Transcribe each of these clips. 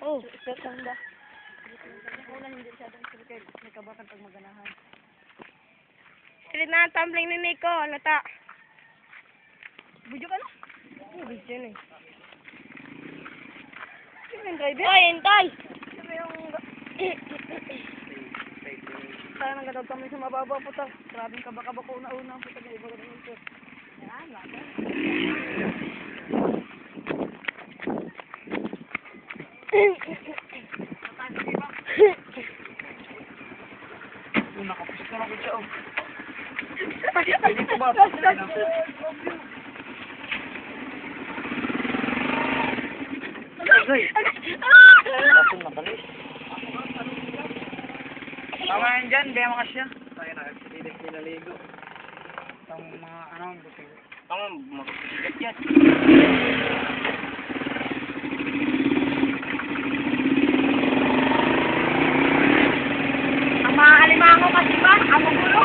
Oh. Step lang ba? Una hindi masyadong silikat. May kabatan pag maganahan. Street na ang tumbling ni Nico. Lata. Budyo ka na? Oh, video na eh. Sino yung driver? Oy, hintay! Sino yung... Tayo nang gadog kami sa mababa po ta. Grabing kabaka ko una-una po ta. Iba ka naman sir. Yan, lata. Nakapos ka na ko siya. Pwede ko ba? Tama yan dyan, di mga siya. Tayo na, sililit nilaligo. Itong mga buti. Tama, magsigat yan. Ang mga alimango kasi ba? Ang gulo.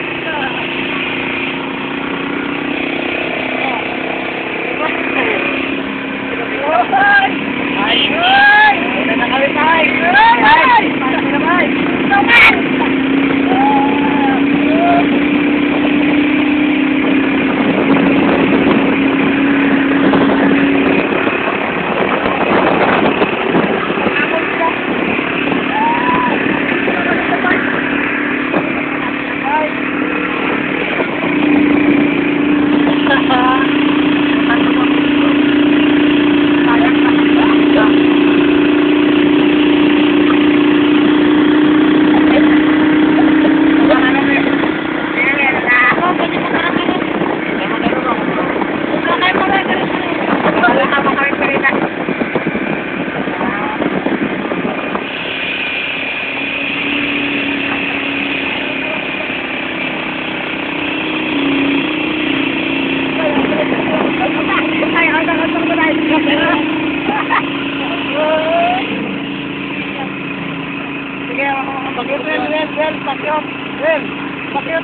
Bakit?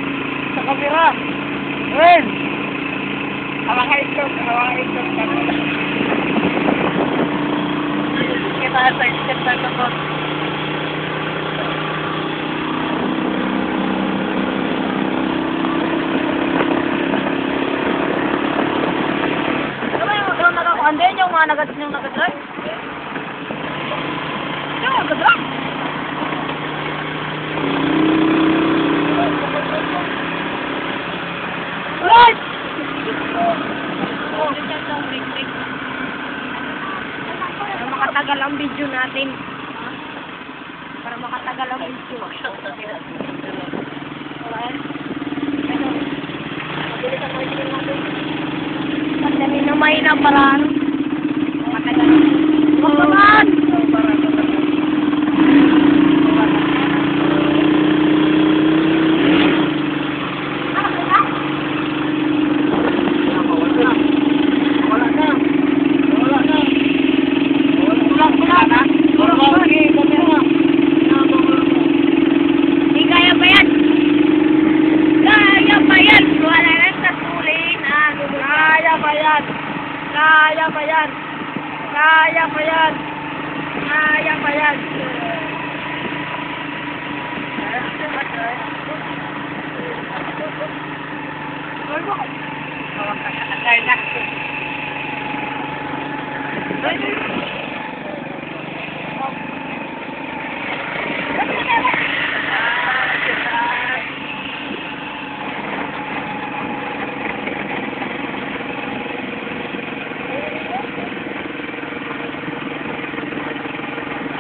Sa kamera. Wen! Hawakan ito. Kita sa step na ito. Ano ba yung nakakuhan yung mga nag-drive? Yung nag-drive? Right! Para makatagal ang video natin. Para makatagal ang video. Pagdami na mahina paraan. Matagal. Huwag naman! Kaya pa yan.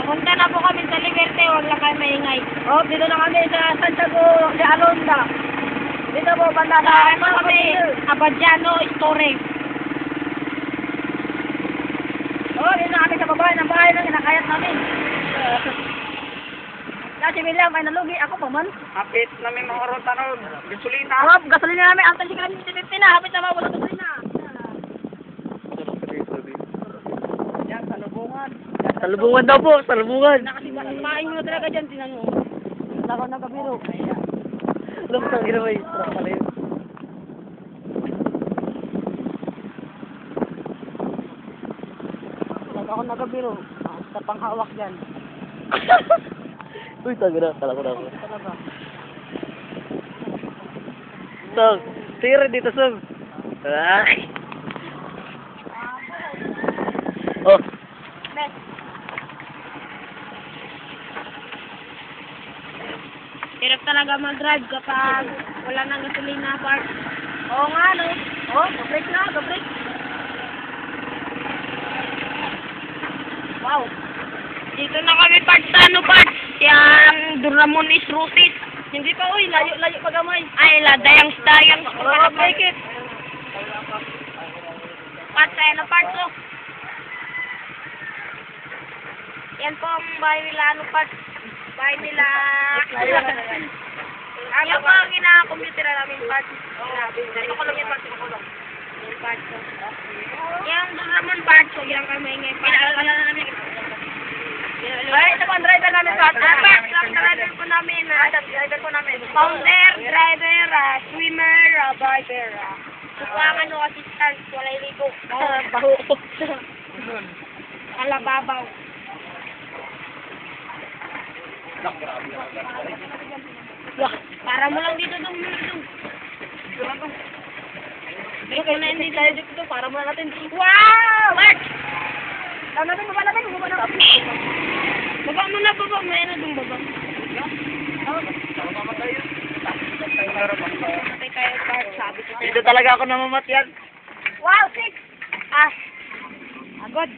Punta na po kami sa Liberte, huwag lang kayo maingay. Oh, dito na kami sa Santiago de Alonda. Dito po, banda na. Ano kami, Abadiano Store. Oh, dito na kami sa babae ng bahay na kinakayat namin. Dati William ay nalugi, ako pa man. Hapit namin mga oron gasolina. Oh, gasolina namin. Ang tansik namin sa 50 na, hapit na mawala gasolina. Yan, salubungan. Salubungan daw po, salubungan. Nakasipain mo na talaga dyan, tinan mo. Lako na kabiro. Lumos ang ginawa yung truck pala yun. Lako na kabiro. Sa panghawak yan. Uy, taga na. Kala ko na ako. Talaga. Sog, tira dito, Sog. Ay. Oh, Bes. Hirap talaga mag-drive kapag wala nang gasolina part. Oo nga, no? Oh, go-brake na, go-brake. Wow. Dito na kami part sa ano part? Yang Duramonis Rusis. Hindi pa, uy. Layo pa gamay. Ay, dayang-dayang. Make it. Part sa ano part ko? Yan po ang bahay nila, ano part? Bahay nila. Ano po ang ina-computer namin part? Ito ko lang yung part. Yung part ko. Yung Doraemon part ko, yung kami ngayon. Pinaalala na namin. Ay, ito po ang driver namin part. Ang driver po namin. Driver po namin. Founder, driver, swimmer, driver. Ang ano, assistant, walay ligo. Baho. Alababaw. Para mo lang dito dong dito. Dito na hindi tayo dito para mo natin. Wow! What? Tama natin baba natin, baba na. Baba mo na baba, may na dong baba. Patay tayo part, sabi ko. dito talaga ako namamatyan. Wow, 6! Ah. Agad.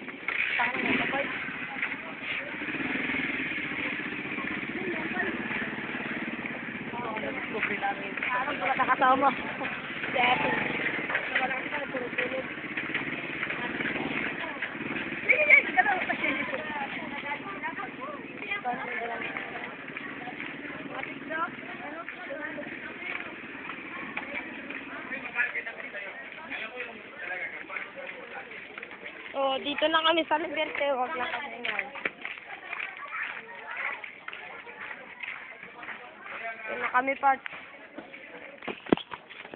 Parang wala nakasama. Seven. Wala nakasama, puro tulog. Oh, dito na kami sa Liberte, wag lang kami ngayon. Dito na kami part.